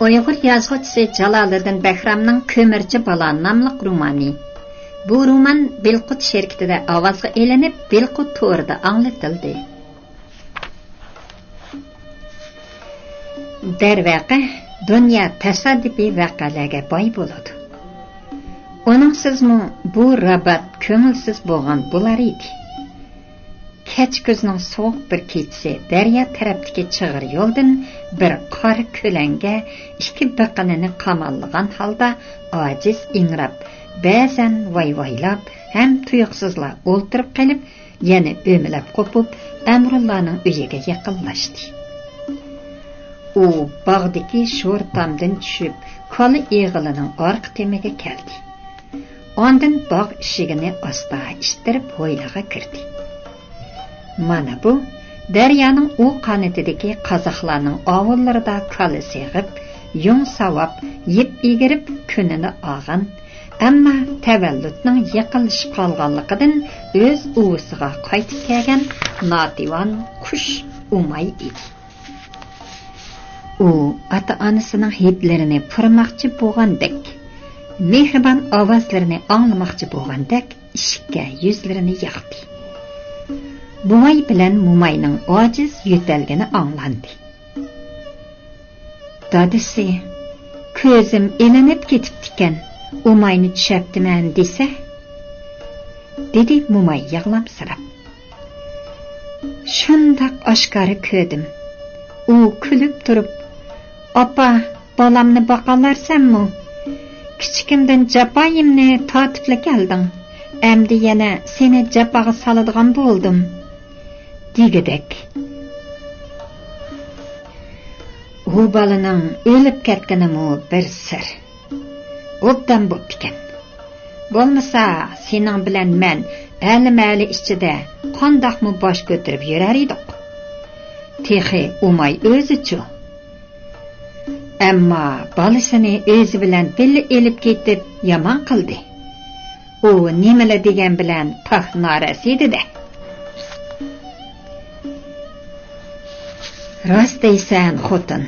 Uyghur yazğıcısı Jالالىدىن بەھرامنىڭ كۆمۈرچى بالا namlıq رومانى. Bu roman Bilqut şirketide avazga elinip Bilqut to'rida anlatıldı. Darvaqa dünya tasodifiy vaqalarga boy bo'ladi. Uningsizmi bu rabat ko'ngilsiz bo'lgan bo'lar edi. Kech kuzning sovuq bir kechasi daryo tarafdagi chig'ir yo'ldan bir qor ko'langa ikki biqinini qamollagan holda ojiz ingrab, ba'zan voy-voylab, ham tuyuqsizla o'ltirib qolib, yana o'milab qopib, Amrullohning uyiga yaqinlashdi. U bog'dagi sho'r tomdan tushib, ko'li eg'ilining orqa temiga keldi. Ondan bog' eshigini asta ishtirib hovliga kirdi. Mana bu daryoning u qanotidagi qozoqlarning ovullarida ko'li seg'ib, yung savab, yeb egirib kunini olgan, ammo tavalludning yaqinlashib qolganligidan o'z uvisiga qaytib kelgan notivan qush umay edi. U ota-onasining hidlarini purmoqchi bo'lgandek, mehribon ovozlarini anglamoqchi bo'lgandek, ishga yuzlarini yoqdi. Buvay bilan Mumayning ojiz yo'talgani anglandi. Dadisi, ko'zim elinib ketibdi-ekan, Umayni tushaptiman desa, dedi Mumay yig'lamsirab. Shundoq oshkora ko'rdim. U kulib turib, "Opa, bolamni boqalarsanmi? Kichikimdan japoyimni tortibla kelding. Endi yana seni japoga soladigan bo'ldim." Degidek. U balaning o'lib ketganimi bir sir. Obdan bo'ptikan. Bo'lmasa, sening bilan men ali-mali ichida qandoqmi bosh ko'tarib yurar edik. Texi Umay o'zichu. Ammo balasini o'zi bilan birga elib ketib yomon qildi. U nimalar degan bilan pah norasi edi-da. Rost deysan, xotin.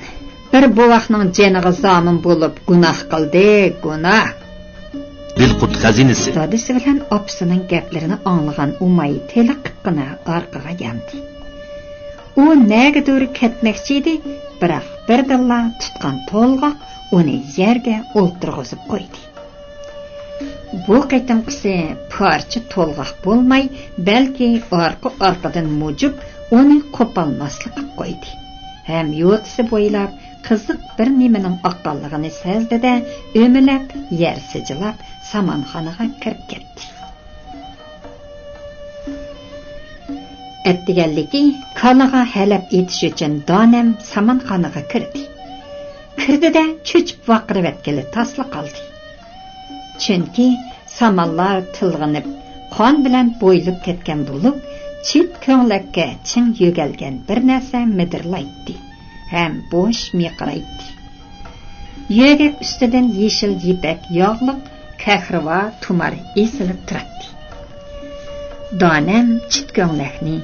Bir buvaqning janiga zomin bo'lib gunoh qildi, gunoh. Bilqut xazinasi. Dadisi bilan opasining gaplarini anglagan Umay teliqqina orqaga yandi. U nagadir ketmoqchi edi, biroq birdilla tutgan to'lg'oq uni yerga o'ltirg'izib qo'ydi. Bu qitimqisi parcha to'lg'oq bo'lmay, balki orqadan mujib uni qo'polmaslik qilib qo'ydi. Hem yo'tisi bo'ylab qiziq bir nimaning oqqanligini sezdi-da, o'milab, yer sijilab, samonxonaga kirib ketdi. Etdigalligi kalaga halab etish uchun donam samonxonaga kirdi. Kirdi-da cho'chib vaqirib etkili tasli qoldi. Chunki samonlar tilg'inib, qon bilan bo'ylib ketgan bo'lib, chit ko'nglakka ching yo'galgan bir narsa midirlaydi, ham bo'sh miqraydi. Yo'gak ustidan yeshil yipak yog'liq kahrava tumar esilib turadi. Donam chit ko'nglakni,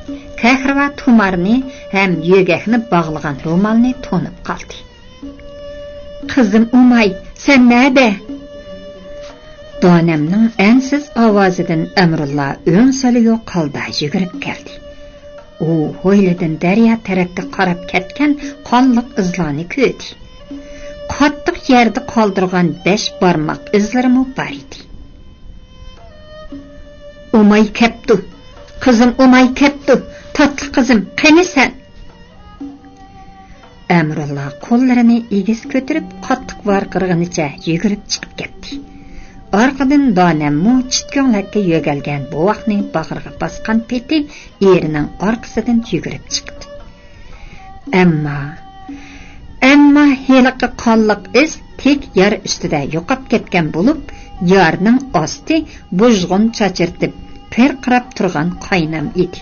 kahrava tumarni ham yo'gakni bog'lagan ro'molni to'nib qoldi. Qizim Umay, sen nada? Donamning ansiz ovozidan Amrullah o'ngsali yo'q holda yugurib keldi. U hovlidan daryo tarafga qarab ketgan qonliq izlarni ko'rdi. Qattiq yerda qoldirgan 5 barmoq izlarimi bor edi. Umay kepti. Qizim Umay kepti. Tatlı qizim, qani sen? Amrullah qo'llarini egiz ko'tarib, qattiq varqirganicha yugurib chiqib ketdi. Arqadan donammu chitko'nglakka yo'galgan buvaqning bag'riga bosgan peti erining orqasidan yugurib chiqdi. Ammo heliqi qonliq iz tek yer ustida yo'qab ketgan bo'lib, yarning osti bujg'un chachirtib, perqirab turgan qaynam edi.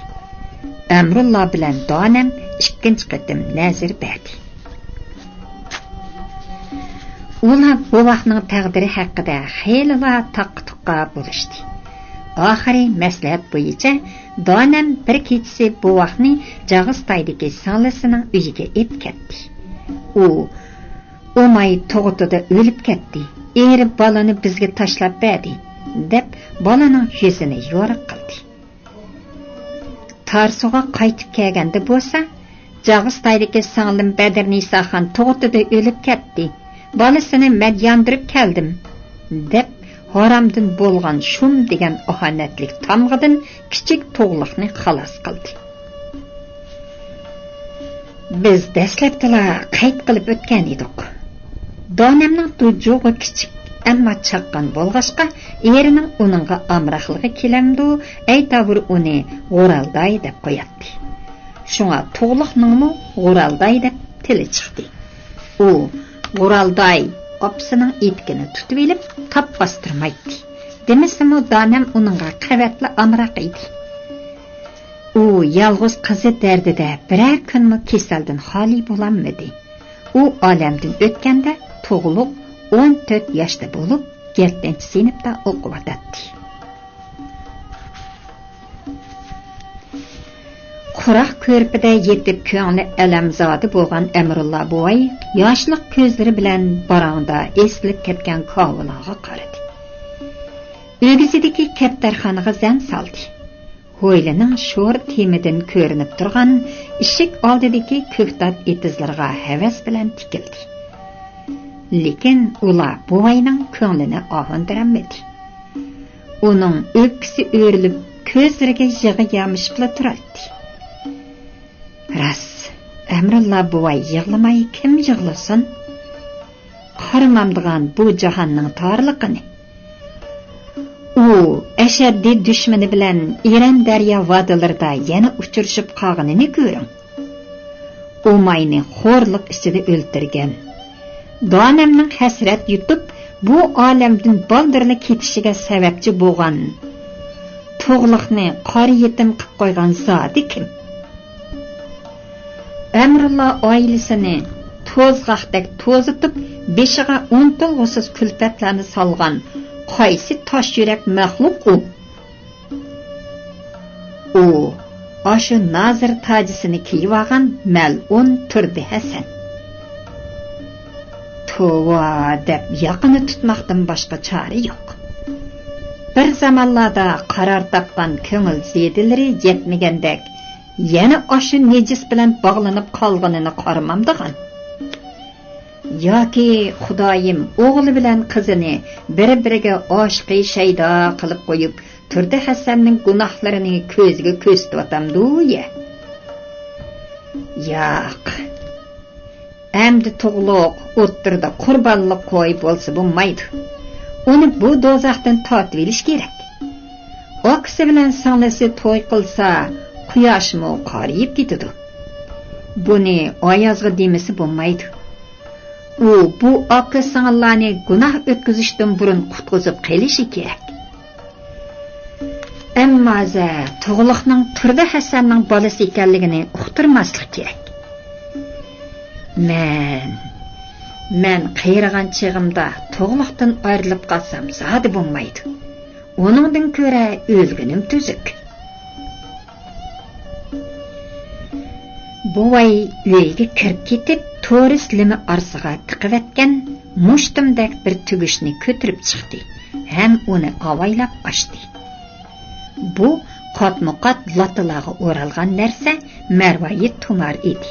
Amrullah bilan donam ikkinchi qatim nazir berdi. Ular buvaqning taqdiri haqida xeylilar taqqa-tuqqa bo'lishdi. Oxiri maslahat bo'yicha Donam bir kechasi buvaqni Jag'istondagi singlisining uyiga ep ketdi. U o'may tug'utida o'lib ketdi. Eri balani bizga tashlab berdi, deb balaning yuzini yo'riq qildi. Tarsuga qaytib kelganda bo'lsa, Jag'istondagi singlim Badirnisaxon tug'utida o'lib ketdi. Balasini men yandirib keldim, deb haramdan bo'lgan shum degan ohanatlik tamg'idan kichik to'g'liqni xalos qildi. Biz dastlabda qayd qilib o'tgan edik. Donamning tujugi kichik, ammo chaqqan bo'lg'ashqa, erining uningga amraqligi kelamdi, aytavur uni G'uralday deb qo'yatdi. Shunga to'g'liqningmi G'uralday deb tili chiqdi. U G'uralday opsining etkini tutib elib, tap bostirmaydi. Demasimi Donam uningga qavatli amraq edi. U yolg'iz qizi dardida biror kunmi kasaldan xoli bo'lanmadi. U olamdan o'tganda tug'liq 14 yoshda bo'lib, 7-sinfda o'qiyotdi. Quroq ko'rpida yetib ko'ngli alamzodi bo'lgan Amrulla buvay yoshliq ko'zlari bilan barangda esilib ketgan kovulaga qaradi. O'gizidagi kaptarxonaga zang soldi. Ho'ylining sho'r temidan ko'rinib turgan eshik oldidagi ko'ktat etizlarga havas bilan tikildi. Lekin ular buvayning ko'nglini ohandiramadi. Uning o'pkisi o'rilib, ko'zlariga yig'i yamishib turardi. Ras, Amrulla buvay yig'lamay kim yig'lasin? Qaramamdigan bu jahonning torliqini. U ashaddiy dushmani bilan Iran daryo vodilarida yana uchrashib qolganini ko'ring. Umayni xo'rliq ichida o'ltirgan. Donamning hasrat yutib, bu olamdan baldirli ketishiga sababchi bo'lgan. To'g'liqni qori yetim qilib qo'ygan zoti kim? Amrulla oilasini to'zg'aqdek to'zitib, beshiga 10 to'lg'usiz kulfatlarni solgan qaysi tosh yurak maxluq u? U ashu nazir tajisini kiyib olgan mal'un turdi Hasan. Tova deb yaqini tutmoqdan boshqa chora yo'q. Bir zamonlarda qaror topgan ko'ngil zedilari yetmagandek, yana ashu nejis bilan bog'lanib qolganini qaramamdigan. Yoki Xudoyim o'g'li bilan qizini bir-biriga oshiqi shaydo qilib qo'yib, turdi Hasanning gunohlarini ko'ziga ko'rsatvatamdi-ya. Yo'q. Endi tug'liq o'ttirda qurbonlik qo'yib bo'lsa bo'lmaydi. Uni bu do'zaxdan tortib olish kerak. Oqsi bilan singlisi to'y qilsa, quyoshmi qoriyib ketadi. Buni oyozg'i demisi bo'lmaydi. U bu oqi singillarni gunoh o'tkazishdan burun qutqizib qilishi kerak. Ammo tug'liqning turdi Hasanning bolasi ekanligini uqtirmaslik kerak. Men qiyragan chig'imda tug'liqdan ayrilib qolsam zodi bo'lmaydi. Uningdan ko'ra o'lganim tuzuk. Buvay uyiga kirib ketib, to'ris limi orsiga tiqivatgan mushtimdak bir tugishni ko'tirib chiqdi. Ham uni avaylab ochdi. Bu qatma-qat latilaga o'ralgan narsa marvayi tumar edi.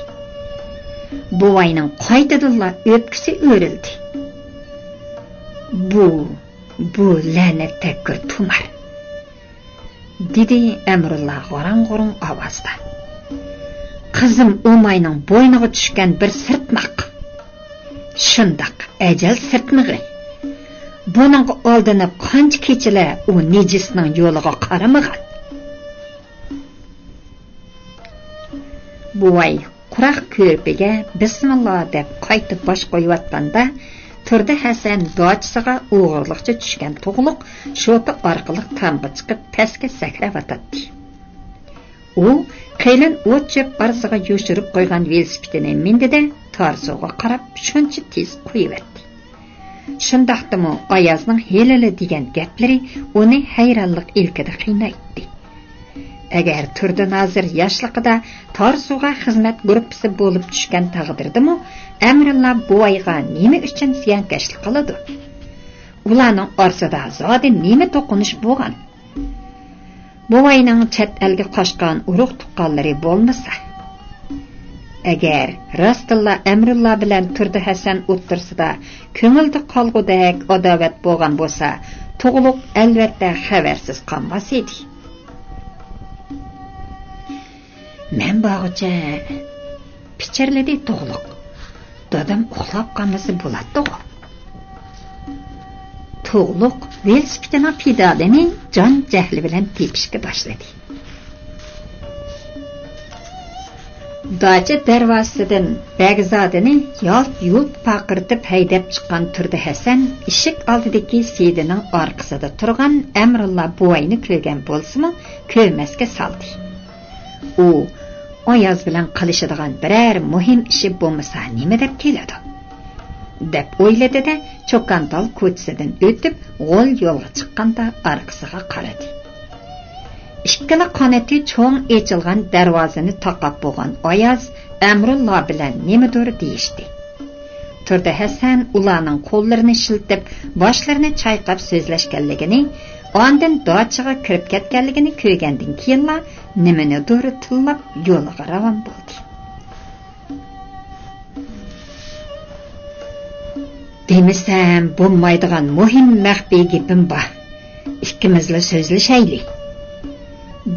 Buvayning qaytadilla o'pkisi o'rildi. Bu la'nat takkur tumar, dedi Amrulla g'orang-g'orang ovozda. Qizim Umayning bo'yniga tushgan bir sirtmoq. Shundoq ajal sirtmig'i. Buning oldini qancha kechilar u nejisning yo'liga qaramagan. Buvay quroq ko'rpiga bismillah deb qaytib bosh qo'yayotganda turdi Hasan dochisiga o'g'irliqcha tushgan tug'liq sho'pi orqali tamga chiqib pastga sakrayotdi. U qeylin o'chib barsiga yo'shirib qo'ygan velosipedini mindida Tarsuga qarab shuncha tez qo'yibdi. Shundaqdimi Ayazning helili degan gaplari uni hayronlik ilkida qiynaydi. Agar turdi nazir yoshligida Torsuga xizmat guruhi bo'lib tushgan taqdirdimi, Amrulla buvayga nima uchun ziyonkashlik qiladi? Ularning orasida zodi nima to'qinish bo'lgan? Buvayning chet elga qochgan urug' tuqqanlari bo'lmasa, agar rostilla Amrulla bilan turdi Hasan o'ttirsida ko'ngilda qolgudek adovat bo'lgan bo'lsa, tug'liq albatta xabarsiz qolmas edi. Men bağıca pichirlidi tug'liq. Dadam uxlab qolmasa bo'ladi-ku. Tug'liq velosipedini pedalini jon jahli bilan tepishga boshladi. Dacha darvozasidan Bagzodini yalt-yult paqirtib haydab chiqqan turdi Hasan eshik oldidagi sedining orqasida turgan Amrulla buvayni ko'rgan bo'lsa-mu, ko'rmasga saldi. U Ayaz bilan qilishadigan biror muhim ishi bo'lmasa nima deb keladi deb o'yladi-da, Cho'qantal ko'chasidan o'tib g'ol yo'lga chiqqanda orqasiga qaradi. Ikkala qanoti cho'ng echilgan darvozani taqab bo'lgan Ayaz Amrulla bilan nimadir deyishdi. Turdi Hasan ularning qo'llarini shiltib, boshlarini chayqab so'zlashganligini, ondan dochiga kirib ketganligini ko'rgandan keyinla nimanidir tillab yo'liga ravon bo'ldi. Demisam, bo'lmaydigan muhim maxfiy gapim bor. Ikkimizla so'zlashaylik.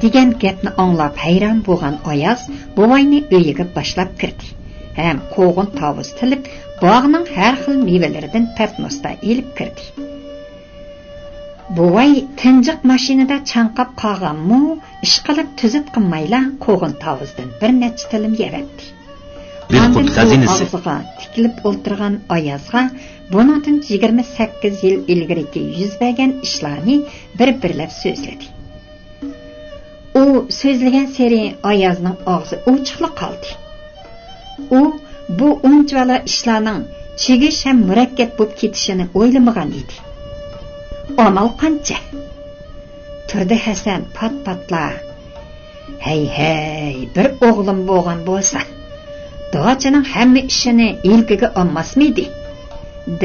degan gapni anglab hayron bo'lgan Ayaz buvayni uyiga boshlab kirdi. Ham qo'g'in tovus tilib, bog'ning har xil mevalaridan tartmosta elib kirdi. Buvay tinjiq mashinada chanqab qolganmi, ish qilib tuzib qilmayla qo'g'in tovusdan bir necha tilim yevatdi. Dilqut xazinasi tikilib o'ltirgan Ayazga bundan 28 yil ilgari yuz bergan ishlarni bir-birlab so'zladi. U so'zlagan seri Ayazning og'zi ochiqlab qoldi. U bu unchalar ishlarning chegish ham murakkab bo'lib ketishini o'ylamagan edi. Amal qancha? Turdi Hasan pat-patla. Hey, bir o'g'lim bo'lgan bo'lsa, do'achining hamma ishini ilkiga olmasmidi?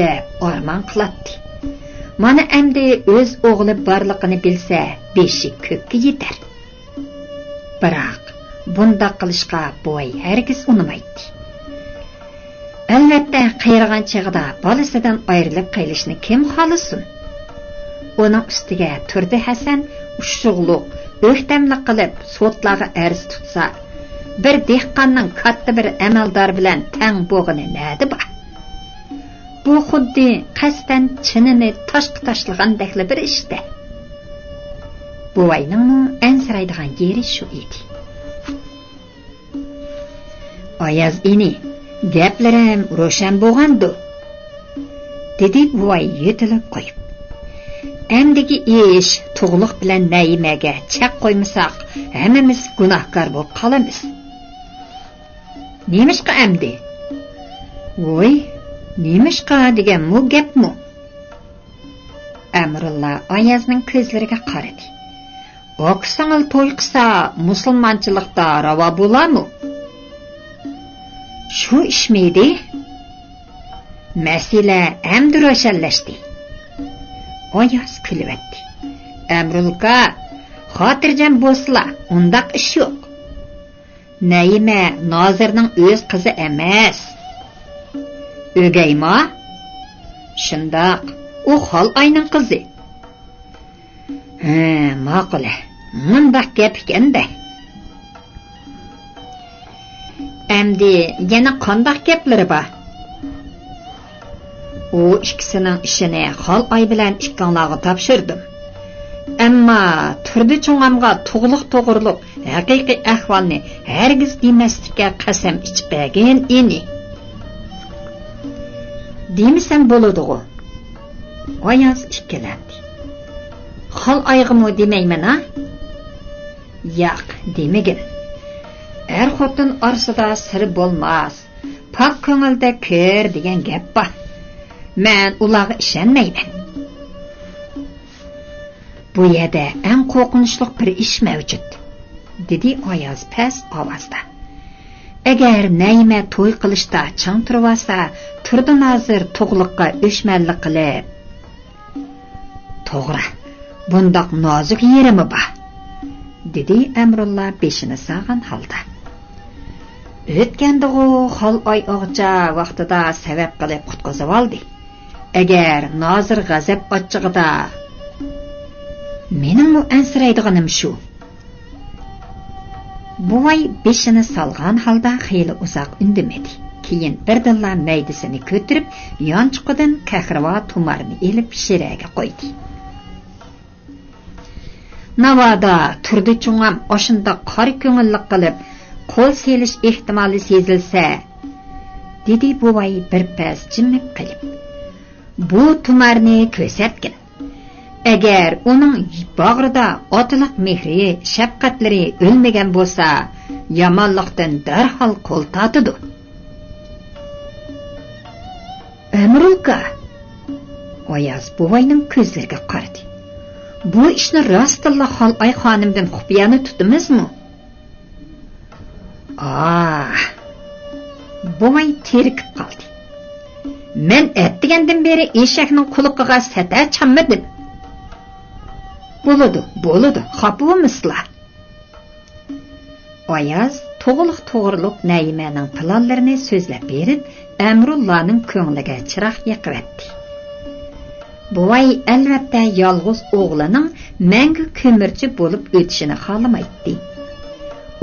deb armon qiladi. Mana endi o'z o'g'li borligini bilsa, beshi ko'kka yetar. Biroq bunda qilishga bo'y hargiz unamaydi. Albatta, qayrag'an chig'ida bolasidan ayrilib qolishni kim xohlasin? Uning ustiga Turdi Hasan ushsug'liq, o'xtamlik qilib sotlarga arz tutsa, bir dehqonning katta bir amaldor bilan tang bo'g'ini nadi bor? Bu xuddi qasdan chinini toshqa tashlagandekli bir ishda. Buvayning ansiraydigan yeri shu edi. Ayaz ini, gaplarim ro'shan bo'lgandi, dedi buvay yetilib qo'yib. Amdagi ish tug'liq bilan Naimaga chaq qo'ymasak, hammamiz gunohkor bo'lib qolamiz. Nemishqa amdi? Voy, nemishqa degan mu gapmi? Amrulla Ayazning ko'zlariga qaradi. Oqsangil to'y qilsa, musulmonchilikda ravo bo'larmi? Shu ishmidi? Masala amdi ro'shanlashdi. Ayaz kulvatdi. Amrulka, xotirjam bo'lsala, undaq ish yo'q. Naima Nozirning o'z qizi emas. O'gayma? Shundoq, u xol ayning qizi. Ma'qul. Mundaq gap ekanda. Endi yana qanday gaplari bor? U ikkisining ishini xol ay bilan ikkanlarga topshirdim. Ammo turdi cho'ngamga tug'liq to'g'riliq haqiqiy ahvolni hargiz demaslikka qasam ichib bergan eni. Demisam bo'ladi-ku. Ayaz ikkilandi. Xol ayg'imi demayman ha? Yo'q, demagin. Er xotin orasida sir bo'lmas. Pak ko'ngilda ko'r degan gap bor. men ularga ishonmayman. Bu yerda eng qo'rqinchli bir ish mavjud, dedi Oyoz past ovozda. Agar Nayma to'y qilishda chang turvasa, turdi nozir to'g'liqqa o'shmanlik qilib. To'g'ri, bundoq nozik yerimi bor, dedi Amrulla beshini sag'an holda. O'tganda-ku xol oy og'cha vaqtida sabab qilib qutqazib oldi. Agar nozir g'azab ochchig'ida mening ansiraydiganim shu. Buvay beshini salgan holda xeyli uzoq indamadi. Keyin birdinla maydisini ko'tirib, yonchiqidan qahrava tumarni elib shiraga qo'ydi. Navoda turdi chungam oshunda qor ko'ngillik qilib, qo'l selish ehtimoli sezilsa, dedi buvay bir pas jimib qilib. Bu tumarni ko'rsatgin. Agar uning bag'rida otliq mehri, shafqatlari o'lmagan bo'lsa, yomonlikdan darhol qo'l tatidi. Amruka, Oyoz buvayning ko'zlariga qaradi. Bu ishni rostilla Xolay xonimdan xufiyani tutdimizmi? Buvay terikib qoldi. Men aytgandan beri eshakning quliqiga sata chammadim. Bo'ladi, xapomislar. Oyoz to'g'rilik Naymaning planlarini so'zlab berib, Amrullaning ko'ngliga chiroq yoqibdi. Buvay albatta yolg'iz o'g'lining mangu ko'murchi bo'lib o'tishini xohlamaydi.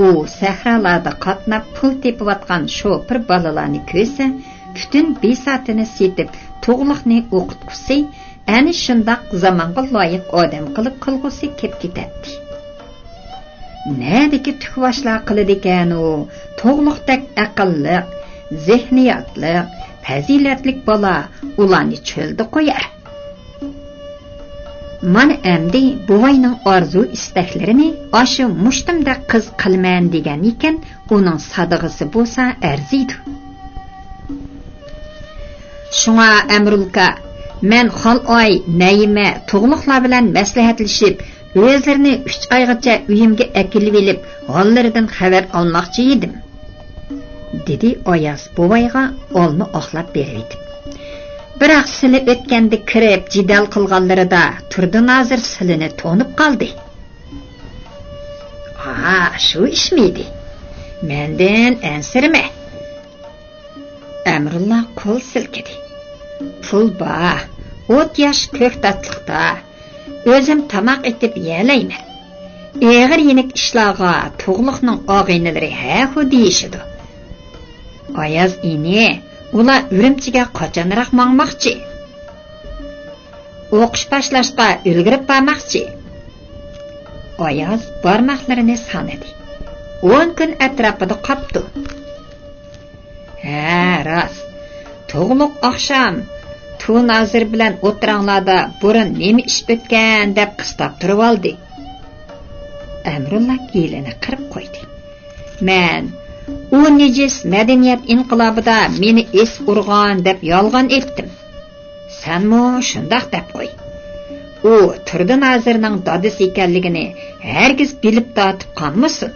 U sahrolarda qatnab pul tepayotgan shopir balalarni ko'rsa, butun besatini setib, to'g'liqni o'qitqusi, ani shundoq zamonga loyiq odam qilib qilg'usi kep ketadi. Nadiki tukvashlar qiladi ekan u, to'g'liqdak aqlli, zehniyatli, fazilatlik bola ularni cho'lda qo'yar. Mana endi buvayning orzu istaklarini oshu mushtimda qiz qilman degan ekan, uning sadig'isi bo'lsa arziydi. Shunga Amrulka, men Xolay, Nayma to'g'liqlar bilan maslahatlashib, o'zlarini 3 oygacha uyimga akilib elib, hollaridan xabar olmoqchi edim, dedi Oyoz buvayga olma oqlab berib. Biroq sili o'tganda kirib jidal qilganlarida turdi nozir silini to'nib qoldi. Shu ishmidi? Mendan ansirma. Amrulla qo'l silkidi. Pul bor, 10 yosh ko'k tatliqda. O'zim tamoq etib yelayman. Eg'ir yenik ishlarga to'g'liqning og'inlari ha-hu deyishidi. Oyoz ini ular Urumchiga qachonroq mangmoqchi? O'qish boshlashga ulgurib bormoqchi. Oyoz barmoqlarini sanadi. 10 kun atrofida qopdi. Rost. To'g'liq oqshom tu nozir bilan o'tiranglarda burun nima ish o'tgan deb qistab turib oldi. Amrulla yelini qirib qo'ydi. Men u nejis madaniyat inqilobida meni es urg'on deb yolg'on etdim. Senmi shundoq deb qo'y. U turdi nozirning dadisi ekanligini hargiz bilib tatib qolmasin.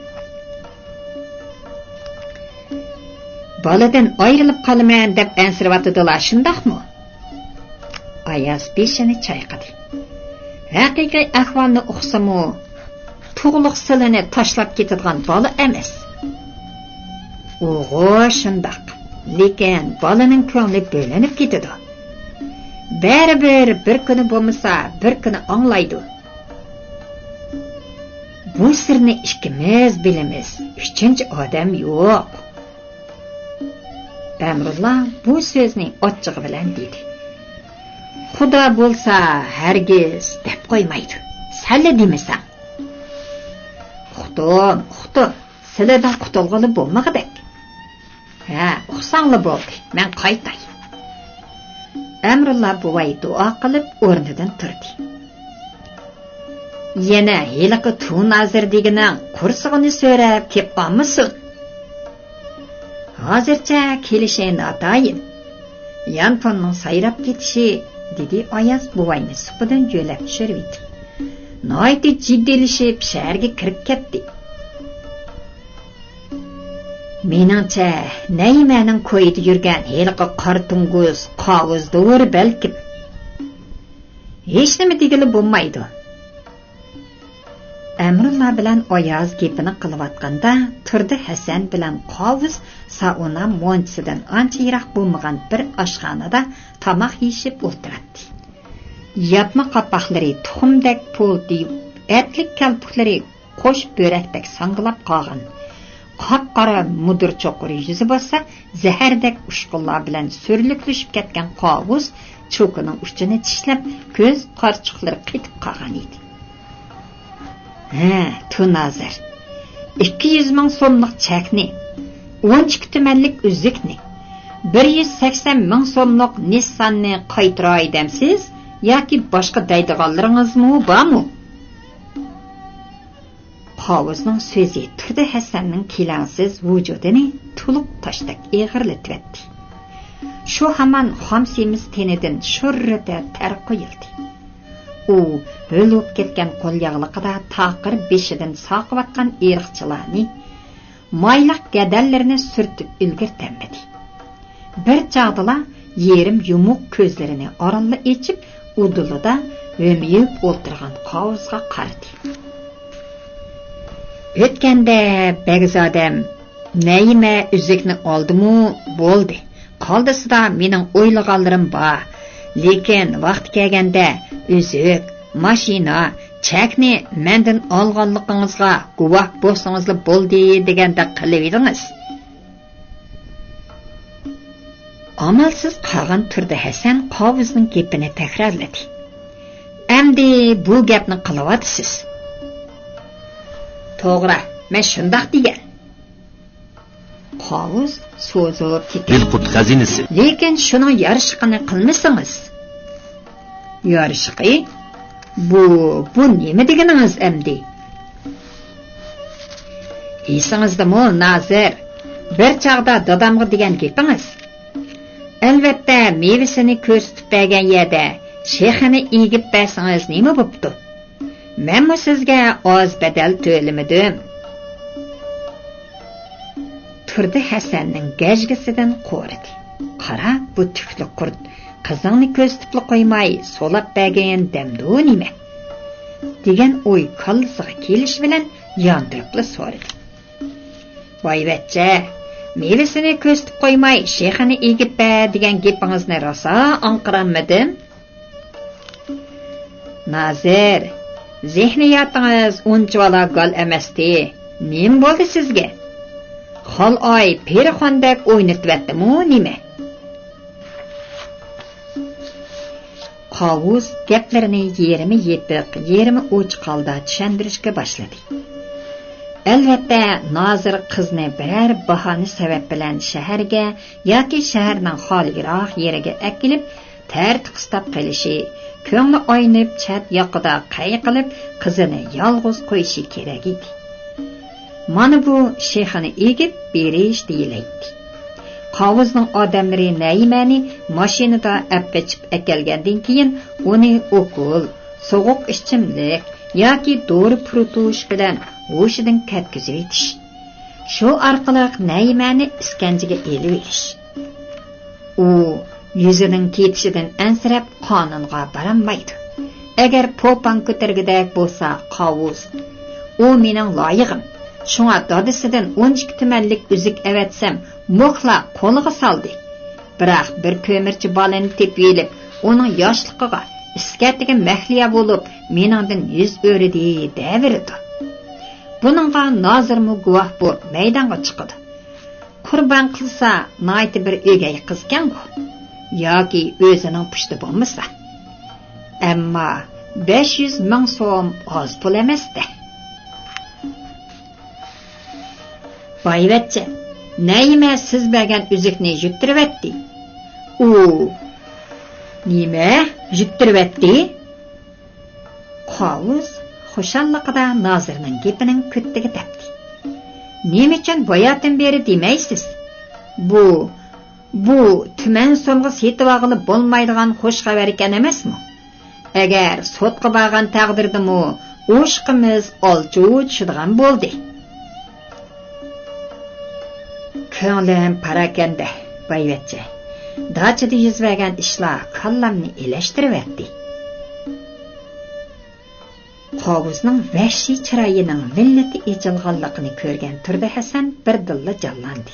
Baladan ayrilib qolaman deb ansirvatdilar, shundoqmi? Oyoz beshini chayqadi. Haqiqiy ahvolni uqsamu, to'g'liq silini tashlab ketadigan bola emas. O'g'o shundoq, lekin bolaning ko'ngli bo'linib ketadi. Baribir bir kuni bo'lmasa, bir kuni anglaydi. Bu sirni ikkimiz bilamiz, uchinchi odam yo'q. Amrulla bu so'zni ochiq bilan dedi. Xudo bo'lsa, hargiz deb qo'ymaydi. Salla demasan. Xudo, sizlardan qutulg'ili bo'lmag'idek. Uqsangli bo'ldi. Men qaytay. Amrulla buvay duo qilib o'rnidan turdi. Yana heliqi tu nozir degining qursig'ini so'rab kep qolmasin. Hozircha kelishing notayin. Yanponning sayrab ketishi, dedi Ayaz buvayni supidan jo'lab tushirib etib. Noiti jiddilishib shaharga kirib ketdi. Meningcha, Naimaning ko'yida yurgan heliqi qartunguz, qog'ozdur balkim. Hech nima degili bo'lmaydi. Amrulla bilan Ayaz gapini qilayotganda turdi Hasan bilan Qovuz sauna monchisidan ancha yiroq bo'lmagan bir oshxonada tomoq yeyishib o'tiradi. Yapma qapoqlari tuxumdek po'ldi, etlik kalpuklari qo'sh bo'rakdek sangilab qolgan. Qop-qora mudir cho'qur yuzi bo'lsa, zahardek ushqunlar bilan so'rliklashib ketgan Qovuz cho'qining uchini tishlab, ko'z qarchiqlari qitib qolgan edi. Tunazir. 200 ming so'mlik chakni, 12 tumanlik uzukni, 180 ming so'mlik Nissanni qaytiray demsiz, yoki boshqa daydiganlaringizmi bormi? Qovuzning so'zi turdi Hasanning kelangsiz vujudini to'liq tashdek eg'irlatibdi. Shu hamon xomsimiz tenidan shurrida tar qo'yildi. U o'lib ketgan qo'l yog'liqida taqir beshidan soqiyotgan eriqchilarni, mayliq gadallarini surtib ulgurtanmadi. Bir chog'da yerim yumuq ko'zlarini oralla echib, udulida o'miyib o'tirgan Qovuzga qaradi. O'tganda Begzodam Naima uzukni oldimu bo'ldi. Qoldisida mening o'ylaganlarim bor. Lekin vaqt kelganda uzuk, mashina, chakni mendan olganligingizga guvoh bo'lsangizlar bo'ldi deganda qilib edingiz. Amalsiz qolgan turdi Hasan Qovuzning gapini takrorladi. Endi bu gapni qilyapsiz. To'g'ri, men shundoq degan. Qovuz so'zib ketdi. Dilqut xazinasi. Lekin shuni yarishqini qilmasangiz. Yarishqi? Bu nima deganingiz endi? Esingizdami, Nazir? Bir chaqda dadamga degan gapingiz. Albatta, mevasini ko'rsatib bergan yerda shexini egib bersangiz nima bo'pti? Men sizga oz badal to'lamadim. Turdi Hasanning gajgisidan qo'ridi. Qara, bu tukli qurt qizingni ko'rsatib qo'ymay so'lab bergan demdu nima? degan o'y kallasiga kelish bilan yondiribli so'radi. Voyvachcha, mevasini ko'rsatib qo'ymay shexini egib ber degan gapingizni rosa anqirammidim? Nazir, zehniyatingiz unchavala gal emasdi. Nim bo'ldi sizga? Xol oy perixondek o'ynatibdimi nima? Qovuz gaplarini yerimi yetiq, yerimi ochiq holda tushuntirishga boshladi. Albatta, Nazir qizni biror bahona sabab bilan shaharga yoki shaharning xoliroq yeriga akilib, tartib qistab qilishi, ko'ngli oynib chat yoqida qay qilib qizini yolg'iz qo'yishi kerak edi. Mana bu shexini egib berish deyilaydi. Qovuzning odamlari Naimani mashinada apqechib akelgandan keyin uni o'kul, sovuq ichimlik yoki dori purutish bilan o'shidan ketkizib etish. Shu orqali Naimani iskanjaga elib etish. U yuzining ketishidan ansirab qonunga borolmaydi. Agar po'pan ko'targidek bo'lsa Qovuz, u mening loyig'im. Shunga dadisidan 12 tumanlik uzuk avatsam, muhla qo'liga soldi. Biroq bir ko'murchi balani tepib elib, uning yoshligiga, iskatiga mahliya bo'lib, meningdan yuz o'ridi devirdi. Buningga Nozirmi guvoh bo'lib maydonga chiqdi. Qurban qilsa, nayti bir o'gay qizkan-ku, yoki o'zining pushti bo'lmasa. Ammo 500 ming so'm oz pul emas-da. Boyvachcha, Naima siz bergan uzukni yuttiribdi. Nima? Yuttiribdi? Qovuz xushalliqida Nozirning gapining ko'ttiga tepdi. Nima uchun boyadan beri demaysiz? Bu Bu tümen so'mga setib olib bo'lmaydigan xush xabar ekan emasmi? Agar sotqa borgan taqdirdimi, o'shqimiz olchu tushadigan bo'ldi. Ko'nglim parakanda, boyvachcha. Dachada yuz bergan ishlar kallamni elashtiribdi. Qovuzning vahshiy chiroyining millati ejilganligini ko'rgan Turdi Hasan birdilla jallandi.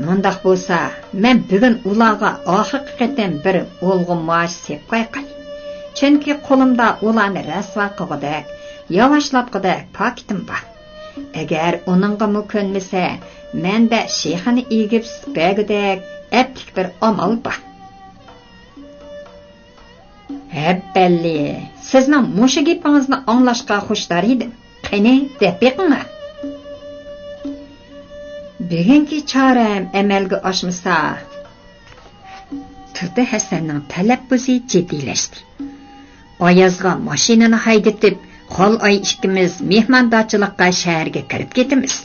Mundaq bo'lsa, men bugun ularga oxirgi qatam bir o'lg'in maosh sep qo'yqay. Chunki qo'limda ularni rasvo qilg'idek, yavaşlatqidek paketim bor. Agar uningga ko'nmasa, menda shayxini egib sipagidek aplik bir amal bor. Həbbəlli, sizning mushu gapingizni anglashga xushlar edim. Qani, deb beqinglar. Bugungi choram amalga oshmasa, Turdi Hasanning talabbuzi jiddiylashdi. Oyazga mashinani hayditib, Xol-ay ikkimiz mehmondorchilikqa shaharga kirib ketamiz.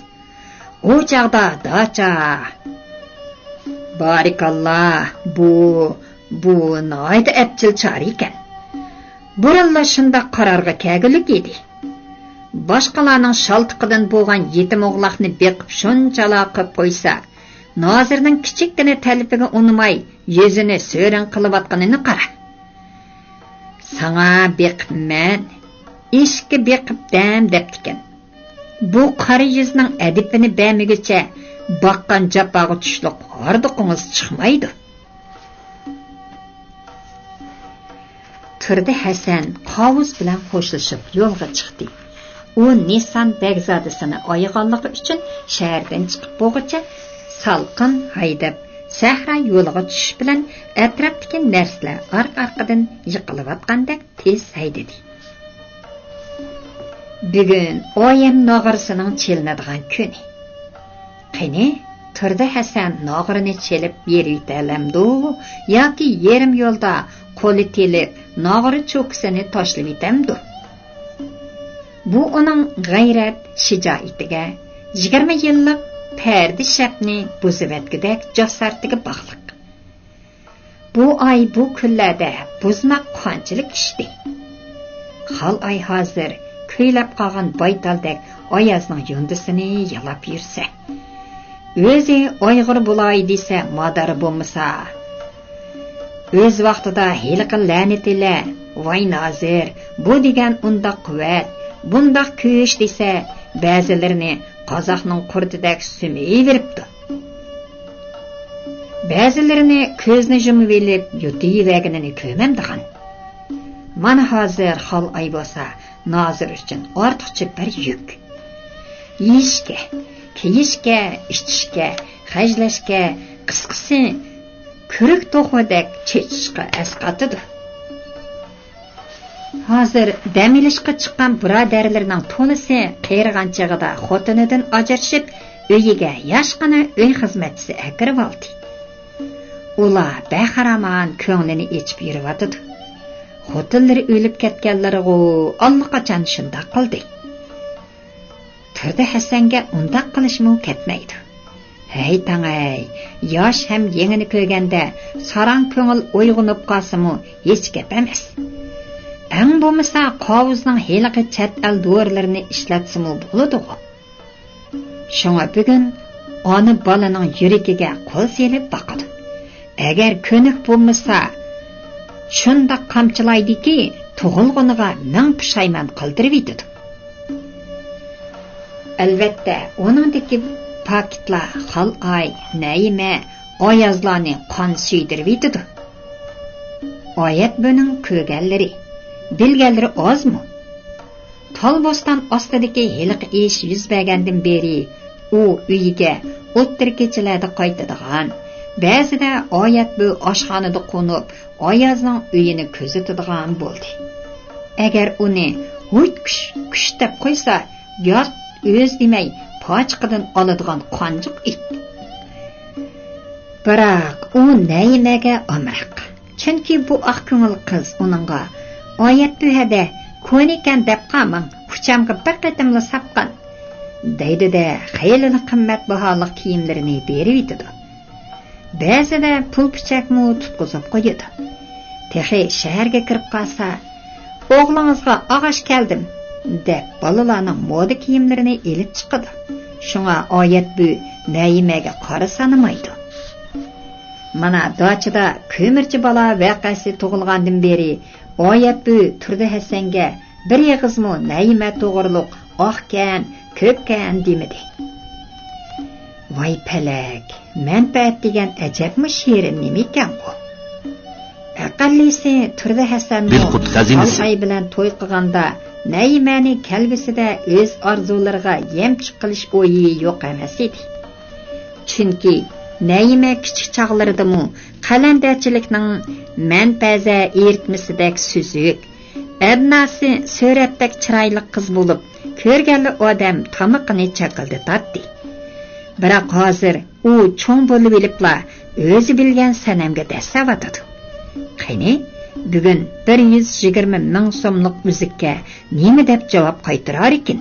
O chaqda dacha. Barikallah, bu noyda apchil chor ekan. Burilla shunda qarorga kelgulik edi. Boshqalarning shaltiqidan bo'lgan yetim o'g'loqni beqib shunchalar qilib qo'ysa, Nozirning kichikgina talifiga unmay yuzini so'rin qilayotganini qara. Sana beqibman, ishga beqib dam debdikan. Bu qari yuzning adibini bermigicha baqqan japaga tushliq hordiqingiz chiqmaydi. Turdi Hasan qovuz bilan qo'shilib yo'lga chiqdi. U Nissan Begzodasini oyig'anligi uchun shahardan chiqib bo'lguncha salqin haydab sahra yo'liga tushish bilan atrofdagi narsalar orqa-orqadan yiqilayotgandek tez haydadi. Bugun oyam nog'irisining chelinadigan kuni. Qani, Turdi Hasan nog'irini chelib yeritalamdi yoki yerim yo'lda qo'li telib nog'iri cho'kisini tashlab etamdi. Bu uning g'ayrat shijoatiga 20 yillik perdi shapni buzivatgidek jasoratiga bog'liq. Bu ay bu kunlarda buzmaq qanchalik ishdi. Xol-ay hozir kuylab qolgan baytaldek Oyazning yundisini yalab yursa, o'zi oyg'ir bo'lay desa madari bo'lmasa, o'z vaqtida hiliqi la'natila, voy Nozir, bu degan undaq quvvat, bundaq kuyish desa, ba'zilarini qozoqning qurtidek sumiy veribdi. Ba'zilarini ko'zni yumib elib yutiverganini ko'mamdigan. Mana hozir Xol-ay bo'lsa, Nozir uchun ortiqcha bir yuk. Yeyishga, kiyishga, ichishga, hajlashga, qisqasi ko'rik to'qidek chechishga asqatidi. Hozir dam ilishga chiqqan birodarlarning to'lisi qiyirgan chig'ida xotinidan ajrashib, uyiga yoshgina uy xizmatchisi akirib oldi. Ular bexaraman ko'nglini ichib yuribdi. Xotinlari o'lib ketganlariga allaqachon shunday qildi. Turdi Hasanga undaq qilishmi ketmaydi. Hey tangay, yosh ham yengini ko'rganda saran ko'ngil uyg'unib qolsa-mu hech gap emas. Eng bo'lmasa qovuzning heliqi chat el do'rlarini ishlatsimi bo'ladi. Shunga bugun ona bolaning yuragiga qo'l selib boqadi. Agar ko'nik bo'lmasa, shunda qamchilaydiki, tug'ilg'iniga ming pushaymon qildirib yetadi. Albatta, uningdagi paketlar Xol-ay, Naima, Oyazlarni qon suydirib yetadi. Oyat buning ko'rganlari, bilganlari ozmi? Tolbostan ostidagi hiliq ish yuz bergandan beri u uyiga o'ttir kechalarda qaytadigan, ba'zida Oyat bu oshxonada qo'nib, Oyazning uyini ko'zatadigan bo'ldi. Agar uni kuch deb qo'ysa, yot o'z demay pochqidan oladigan qonjiq it. Biroq u Naimaga omriq. Chunki bu oq ko'ngil qiz uningga Oyat bu hada ko'nikan deb qamang, kuchamga bir qatimla sapqan deydi-da, xeyli qimmat baholiq kiyimlarini berib yetadi. ba'zida pul pichakmi tutqizib qo'yadi. Texi shaharga kirib qolsa, o'g'lingizga og'ash keldim deb balalarning moda kiyimlarini elib chiqadi. Shunga oyat bu Naimaga qora sanamaydi. Mana dachida ko'murchi bola voqeasi tug'ilgandan beri oyat bu turdi Hasanga bir yig'izmi Naima to'g'riliq oqkan, ko'pkan demidi. Voy palak, manfaat degan ajabmi she'rin nima ekan bu? Aqallisi turdi Hasanning xalqay bilan to'y qilganda Naimani kalbisida o'z orzulariga yemchiq qilish o'yi yo'q emas edi. Chunki Naima kichik chog'laridami qalandachilikning manfaza eritmasidek suzuk, abnasi suratdek chiroyli qiz bo'lib, ko'rganli odam tomiqini chaqildatdi. Biroq hozir u cho'ng bo'lib elibla o'zi bilgan sanamga dasavatadi. Qani, bugun 120 ming so'mlik uzukka nima deb javob qaytarar ekan?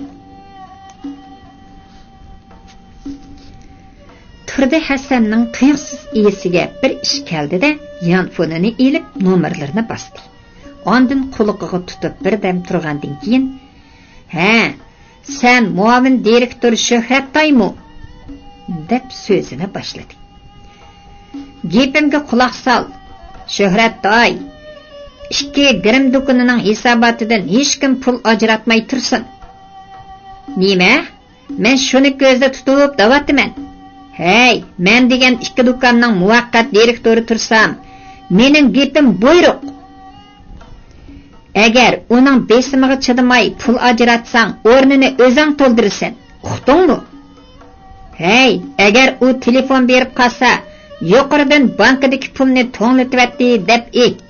Turdi Hasanning qiyiqsiz esiga bir ish keldi-da, yonfonini elib nomerlarini bosdi. Ondan quliqiga tutib birdam turgandan keyin, "Ha, sen muavin direktor Shuhrattoymi?" deb so'zini boshladi. "Gapimga quloq sol, Shuhrattoy. 2 grim do'konining hisobotidan hech kim pul ajratmay tursin." "Nima? Men shuni ko'zda tutib davatman. Hey, men degan 2 do'konning muvaqqat direktori tursam, mening gapim buyruq. Agar uning besimiga chidamay pul ajratsang, o'rnini o'zing to'ldirsan. Uqdingmi? Hey, agar u telefon berib qolsa, yuqoridan bankadagi pulni to'nglatibdi deb ayt."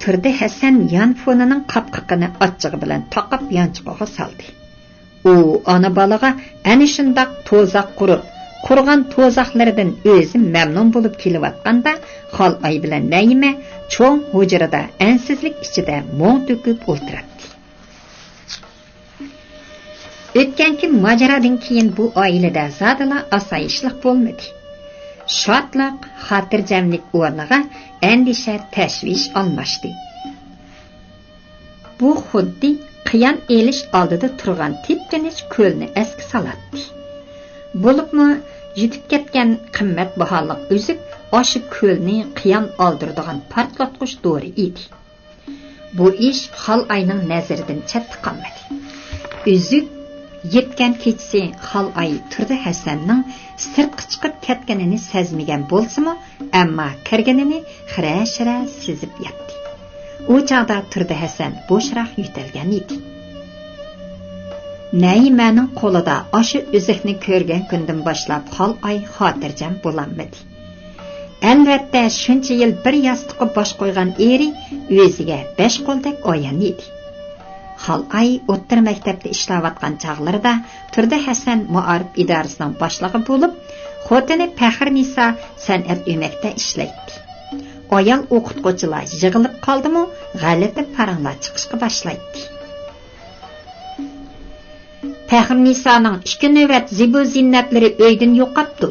Turdi Hasan yonfonining qapqaqini ochchig'i bilan taqib yanchiqqa soldi. U ona balaga ana shundoq to'zaq qurgan to'zaqlaridan o'zi mamnun bo'lib kelayotganda, Xolay bilan Naima cho'ng hujrada ansizlik ichida mo'ng to'kib o'ltiribdi. O'tganki mojarodan keyin bu oilada zodala osoyishlik bo'lmadi. Shodlik, xotirjamlik o'rniga andisha, tashvish almashdi. Bu xuddi qiyon elish oldida turgan tip-tinch ko'lni esga solatdi. Bo'libmi yutib ketgan qimmat baholiq uzuk oshi ko'lni qiyon oldiradigan portlatqich dori edi. Bu ish Xolayning nazaridan chetda qolmadi. Uzuk yetgan kechasi Xolay turdi Hasanning sirtqa chiqib ketganini sezmagan bo'lsa-mu, ammo kirganini xira-shira sezib yetdi. U chaqda turdi Hasan bo'shroq yutalgan edi. Naimaning qo'lida oshi uzukni ko'rgan kundan boshlab Xolay xotirjam bo'lolmadi. Albatta, shuncha yil bir yostiqqa bosh qo'ygan eri o'ziga 5 qo'ldek oyan edi. Xolay o'ttir maktabda ishlayotgan chog'larida turdi Hasan muarif idorasining boshlig'i bo'lib, xotini Faxrnisa san'at uymakda ishlaydi. Ayol o'qituvchilar yig'ilib qoldimi, g'alati paranglar chiqishga boshlaydi. Faxrnisaning 2 navbat zibu zinnatlari uydan yo'qotdi.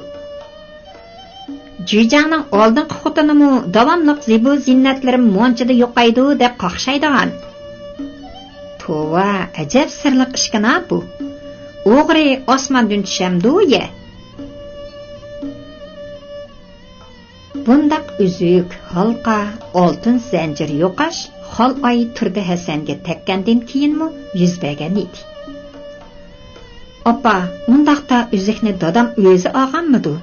Jujangning oldingi xotinimi davomli zibu zinnatlarim monchida yo'qaydi deb qaqshaydigan. Tova, ajab sirliq ishkana bu. O'g'ri osmondan tushamdi-ya. Bundaq uzuk, halqa, oltin zanjir yo'qash Xolay turdi Hasanga tekkandan keyinmi yuz bergan edi. "Opa, undaqda uzukni dadam o'zi olganmidi?"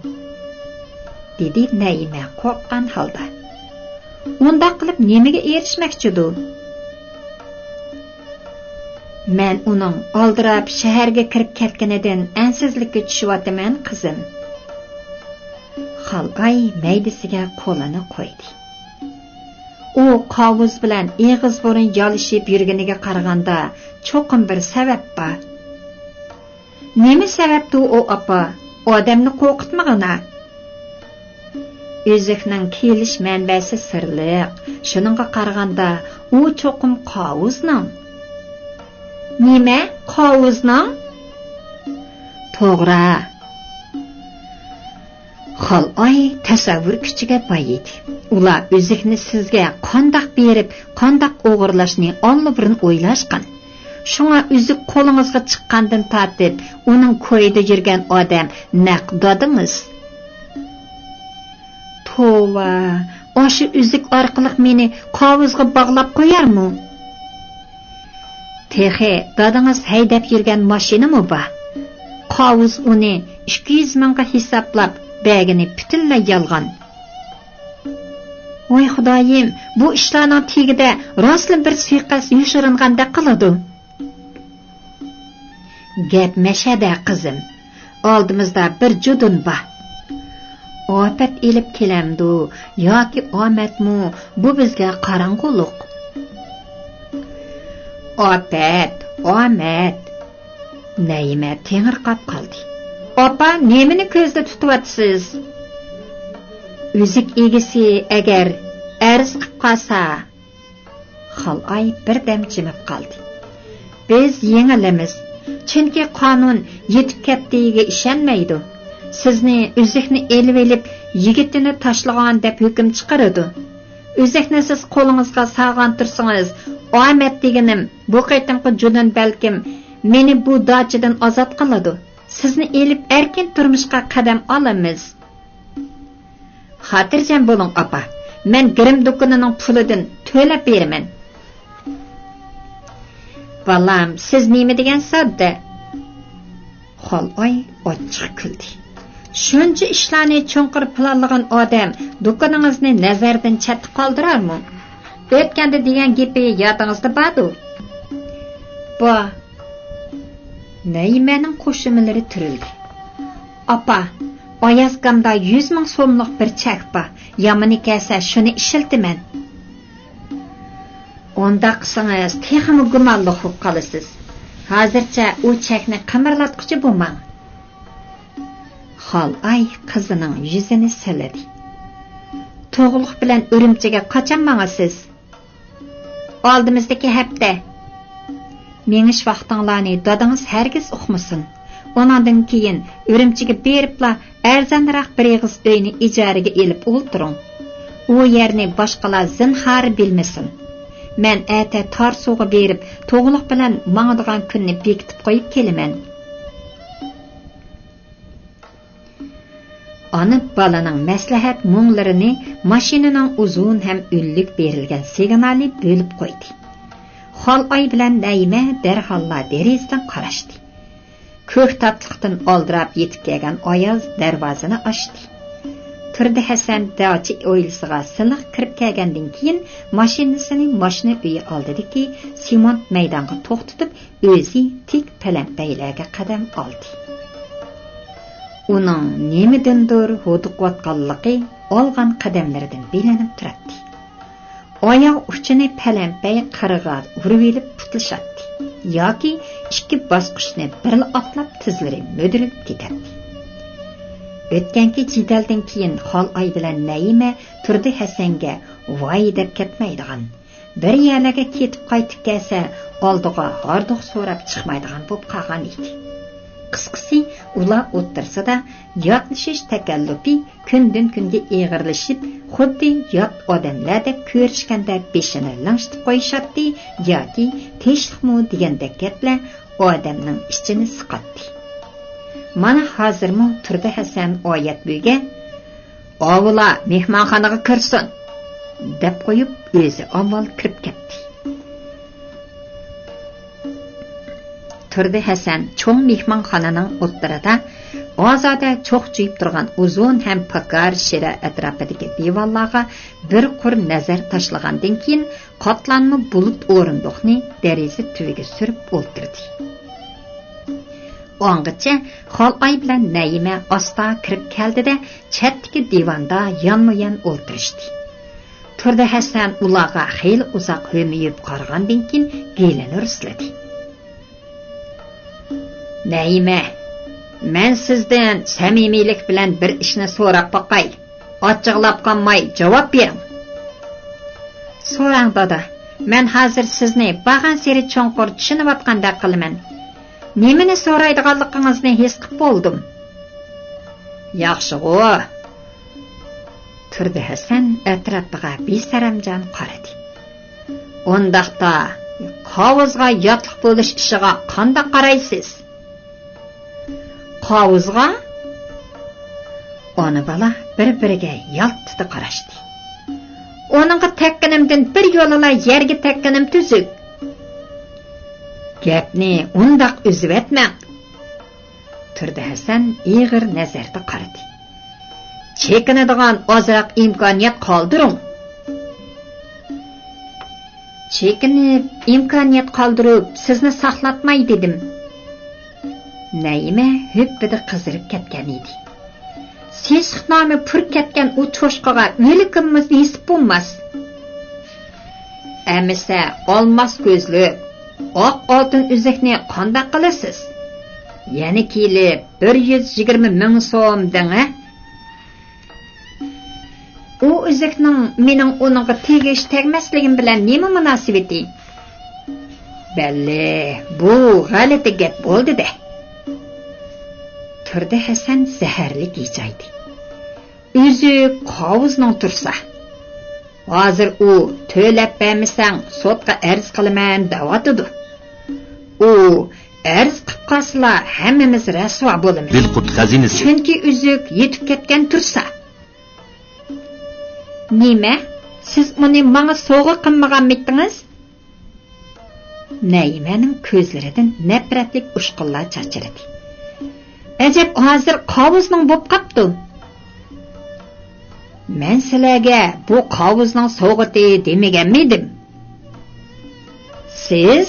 dedi Naima qo'rqqan holda. "Undaq qilib nimaga erishmoqchidi?" "Men uning oldirab shaharga kirib ketganidan ansizlikka tushyapman, qizim." Xolay maydisiga qo'lini qo'ydi. U qovuz bilan eg'iz burun yolishib yurganiga qaraganda cho'qim bir sabab bor. "Nima sababdi u, opa? Odamni qo'rqitmag'ana?" "Uzukning kelish manbasi sirliq. Shuningga qaraganda u cho'qim qovuzning." "Nima? Qovuzning?" "To'g'ri. Xalay tasavvur kuchiga boy edi. Ular o'zikni sizga qandoq berib, qandoq o'g'irlashni ollibirin o'ylashgan. Shunga uzik qo'lingizga chiqqandan tortib, uning ko'yida yurgan odam naqdodingiz. Tova, o'sha uzik orqali meni qovuzga bog'lab qo'yarmi? Texi, dadingiz haydab yurgan mashinami bor? Qovuz uni 200 mingga hisoblab, bägini butunlay yolg'on. Voy xudoyim, bu ishlarning tegida rostli bir suiqasd yushiringandek qiladi. Gap mashada qizim. Oldimizda bir judun bor. Ofat elib kelamdi yoki omadmi, bu bizga qorong'uliq. Ofat, omad. Nayma tengirqab qoldi. Opa, nemini ko'zda tutyapsiz? Uzik egisi agar arz qilib qolsa, Xalay birdam jimib qoldi. Biz yengilamiz, chunki qonun yetib ketdigiga ishonmaydi. Sizni uzikni elib yigitini tashlagan deb hukm chiqaradi. Uzikni siz qo'lingizga sog'an tursangiz, omad deganim bu qaytimqi judun balkim meni bu dachidan ozod qiladi. Sizni elib erkin turmushga qadam olamiz. Xotirjam bo'ling opa. Men grim do'konining pulidan to'lab beraman. Valam, siz nima degan sodda? Xalay ochiq kuldi. Shuncha ishlarni cho'nqir planlagan odam do'koningizni nazardan chetda qoldirarmi? O'tganda degan gapi yodingizda bordi. Bu Naymaning qo'shimlari tirildi. Opa, Oyazgamda 100 ming so'mlik bir chek bor. Yomoni kelsa shuni ishiltiman. Onda qilsangiz texmi gumonli bo'lib qolasiz. Hozircha u chekni qimirlatquchi bo'lmang. Xalay qizining yuzini siladi. To'g'liq bilan Urumchiga qachon mangasiz? Oldimizdagi hafta. Menish vaqtinglarni dadingiz hargiz uqmasin. Ondan keyin Urumchiga beribla arzonroq bir eg'iz uyni ijaraga elib o'ltiring. U yerni boshqalar zinhor bilmasin. Men ata tor suvga berib, to'g'liq bilan mangadigan kunni bekitib qo'yib kelaman. Ana balaning maslahat mo'nglarini mashinaning uzun ham ullik berilgan signali bo'lib qo'ydi. Xalay bilan Nayma darholla derazadan qarashdi. Ko'k tatliqdan oldirab yetib kelgan Oyoz darvozani ochdi. Turdi Hasan dachi o'ylisiga siliq kirib kelgandan keyin mashinasini mashina uyi oldidagi Simon maydonga to'xtatib, o'zi tik palampaylarga qadam oldi. Uning nemidandir hodiqayotganligi olgan qadamlaridan bilinib turadi. Oyoq uchini palampay qirg'a urib elib putlashadi. Yoki ikki bosqichni bir otlab tizlari müdürib ketadi. O'tganki jidaldan keyin Xalay bilan Nayima Turdi Hasanga voy deb ketmaydigan, bir yerlarga ketib qaytib kelsa oldiga hardoq so'rab chiqmaydigan bo'lib qolgan edi. Qisqasi, ular o'tirsada yotlishish takallufi kundan kunga eg'irlashib, xuddi yot odamlardek ko'rishganda beshini langshitib qo'yishadi yoki tinchlikmi degandek gaplar odamning ichini siqatdi. Mana hozirmi Turdi Hasan oyat bo'yga "Ovula mehmonxonaga kirsin" deb qo'yib, o'zi avval kirib ketdi. Turdi Hasan cho'ng mehmonxonaning o'ttirida ozoda cho'qchiyib turgan uzun ham pakar shira atrofidagi divanlarga bir qur nazar tashlagandan keyin qatlanma bulut o'rindiqni deraza tuviga surib o'ltirdi. O'ng'icha Xalay bilan Nayima osta kirib keldida chatdagi divanda yonma-yon o'ltirishdi. Turdi Hasan ularga xeyli uzoq ho'miyib qaragandan keyin gelini rusladi. Nayima, men sizdan samimiylik bilan bir ishni so'rab boqay. Ochiqlab qolmay javob bering. So'rang dada. Men hozir sizni bag'an seri cho'nqur tushunayotgandek qilaman. Nimani so'raydiganligingizni his qilib bo'ldim. Yaxshi-ku. Turdi Hasan atrofiga besaramjon qaradi. Ondaqda qovuzga yotliq bo'lish ishiga qanday qaraysiz? Qovuzga? Ona bala bir-biriga yaltdi qarashdi. Onunğa tekkinimdən bir yo'lala yerga tekkinim tuzuk. Gapni undaq üzüb etmang. Turdi Hasan ig'ir nazarda qaradi. Chekinadigan ozroq imkoniyat qoldiring. Chekinib, imkoniyat qoldirib, sizni saqlatmay dedim. Naima hüppida qizirib ketgan edi. Sesxnami pur ketgan u cho'shqaga o'likimiz nesib bo'lmas. Amisa olmos ko'zli, oq oltin uzukni qanday qilasiz? Yana kelib 120 ming so'm deng-a? U uzukning mening uningga tegish tegmasligim bilan nima munosabati? Balli, bu g'alati gap bo'ldi-da. Turdi Hasan zaharlik yechaydi. Uzuk qovuzning tursa. Hozir u to'lab bermasang sotga arz qilaman da'vatidi. U arz qilib qolsa hammamiz rasvo bo'lamiz. Dilqut xazinasi. Chunki uzuk yetib ketgan tursa. Nima? Siz uni menga sovg'a qilmaganmidingiz? Naimaning ko'zlaridan nafratlik ushqinlar chachirdi. Ajab hozir qovuzning bo'p qapti. Men sizlarga bu qovuzning sovg'ati demaganmidim. Siz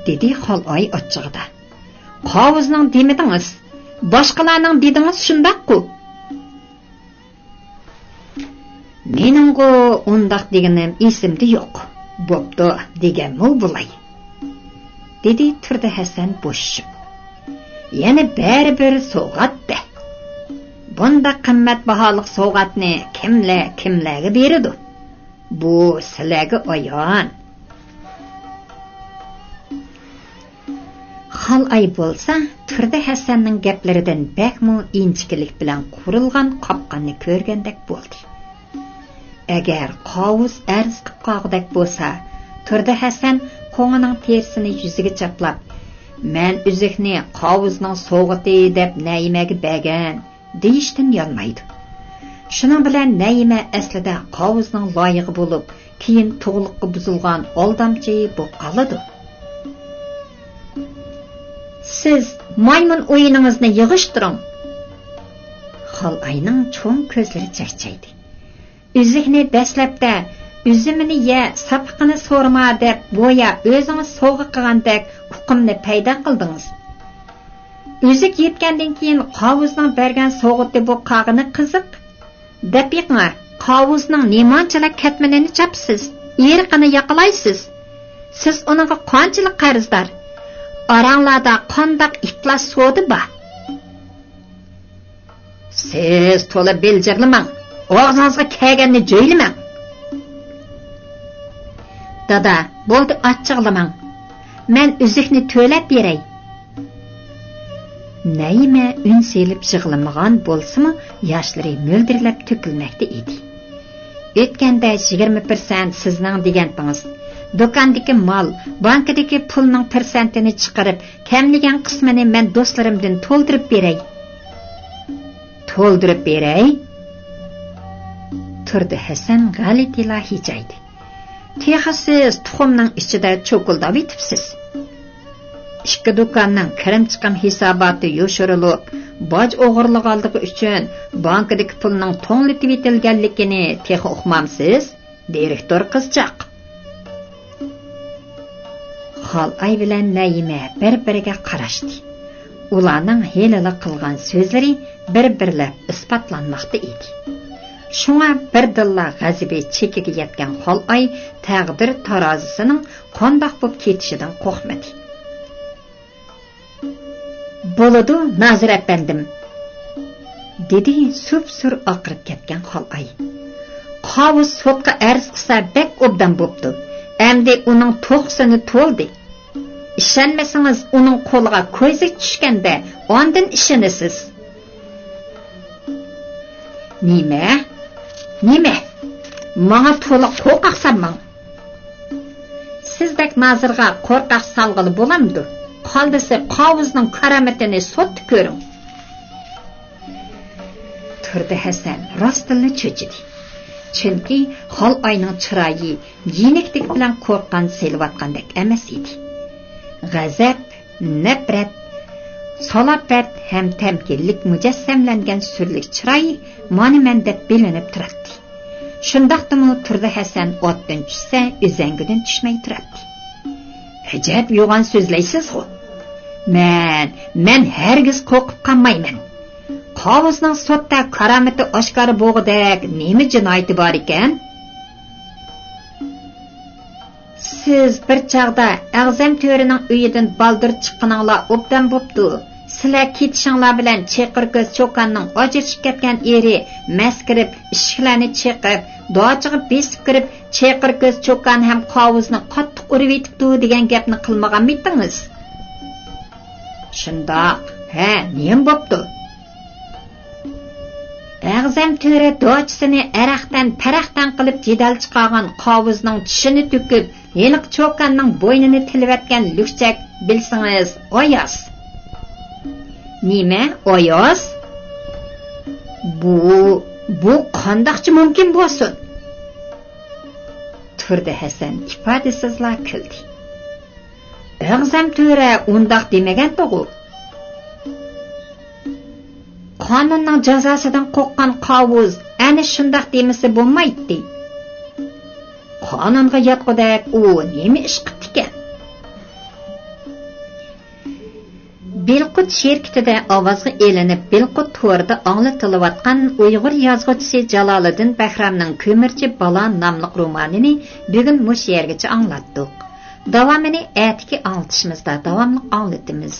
dedi Xoloy ochig'ida. Qovuzning demidingiz, boshqalarning dedingiz shundaq-ku. Meninggo undaq deganim esimda yo'q. Bo'pti deganmi bo'lay. Dedi Turdi Hasan bo'shib. Yana baribir sovg'atdi. Bunda qimmatbaholiq sovg'atni kimlarga beradi? Bu sizlarga ayon. Xoloy bo'lsa, Turdi Hasanning gaplaridan bakmo inchikilik bilan qurilgan qopqonni ko'rgandek bo'ldi. Agar qovuz arz qilib qolg'dak bo'lsa, Turdi Hasan qo'ngining tersini yuziga chaplab, "Men uzukni qovuzning sovg'ati deb Naimaga bergan" deyishdan yonmaydi. Shuning bilan Naima aslida qovuzning loyiqi bo'lib, keyin to'g'liqqa buzilgan oldamchi bo'lib qoladi. Siz maymun o'yiningizni yig'ishtiring. Xoloyning cho'ng ko'zlari chaqchaydi. Uzukni dastlabda üzümini ye, sapıqını sorma deb boya o'zingiz sovg'a qilgandek huquqimni paydo qildingiz. Üzük yetgandan keyin qovuzning bergan sovg'ati bu qog'ini qiziq. Dapiqma, qovuzning nemanchalar ketmanini chapsiz, eriqini yaqalaysiz. Siz uninga qanchalik qarzdor? Oranglarda qandaq iflos so'di bor. Siz to'la beljirlamang. Og'zingizga kelganni joylamang. Dada, bo'ldi achchig'lamang. Men uzukni to'lab beray. Naima un selib yig'lamagan bo'lsa-mu, yoshlari mo'ldirlab to'kilmoqda edi. O'tganda 20% sizning deganingiz. Do'kondagi mol, bankadagi pulning persentini chiqarib, kamligan qismini men do'stlarimdan to'ldirib beray. To'ldirib beray? Turdi Hasan g'alatilar hijaydi. Texasiz tuxumning ichida cho'kuldab yetibsiz. Ikki do'konning kirim chiqim hisoboti yoshirilib, boj o'g'irlig'anligi uchun bankadagi pulning to'nglatib etilganligini texi uqmamsiz, direktor qizchaq. Xoloy bilan Naima bir-biriga qarashdi. Ularning helala qilgan so'zlari bir-birlab isbotlanmoqda edi. Shunga birdilla g'azibi chekiga yetgan Xoloy taqdir tarozisining qandoq bo'lib ketishidan qo'rqmadi. "Bo'ladi, Nazir apandim", dedi sup-sur oqirib ketgan Xoloy. "Qovuz sotqa arz qilsa bek obdan bo'pti. Endi uning to'qsini to'ldi. Ishonmasangiz uning qo'liga ko'zik tushganda ondan ishonasiz." "Nima? Nima? Manga to'liq qo'rqoq salmang. Sizdek nazirga qo'rqoq salg'ili bo'lamdi. Qoldisi qovuzning karamatini sotdi ko'ring. Turdi Hasan rostini cho'chidi. Chunki hol oyning chiroyi yeneklik bilan qo'rqqan selvatgandek emas edi. G'azab, nafrat, salofat ham tamkinlik mujassamlangan surlik chiroyi monumentdek bilinib turadi. Shundaqdimi Turdi Hasan otdan tushsa, o'zangidan tushmay turadi. Ajab yo'g'on so'zlaysiz-ku. Men hargiz qo'rqib qolmayman. Qovuzning sotda karomati oshkora bo'g'idek nima jinoyati bor ekan? Siz bir chaqda Ag'zam to'rining uyidan baldir chiqqaninglar obdan bo'pti. Sizlar ketishinglar bilan cheqir ko'z cho'kanning ajrashib ketgan eri maskirib, ishlarni cheqib, dochiga besib kirib, cheqir ko'z cho'kan ham qovuzni qattiq urib etibdi degan gapni qilmagan miydingiz? Shundoq, nima bo'pti? Ag'zam to'ra dochisini araqdan taraqdan qilib jidal chiqargan qovuzning tishini to'kib, yeliq cho'kanning bo'ynini tilvatgan lukchak bilsangiz, Oyoz. Nima, Oyoz? Bu qandoqchi mumkin bo'lsin? Turdi Hasan ifodasizla kuldi. Ag'zam to'ra undoq demagan-ku. Qonunning jazosidan qo'rqqan qovuz ana shundoq demasa bo'lmaydi. Qonunga yotqidek u nima ish qildi ekan? Bilqut shirkatida ovozga elinib, Bilqut to'rida anglatilayotgan Uyg'ur yozuvchisi Jالالىدىن Бәһрάμنىڭ "Көмүрчі Бала" nomli romanini bugun mush yergacha anglatdik. Davomini atiki anglitishimizda davomli anglatamiz.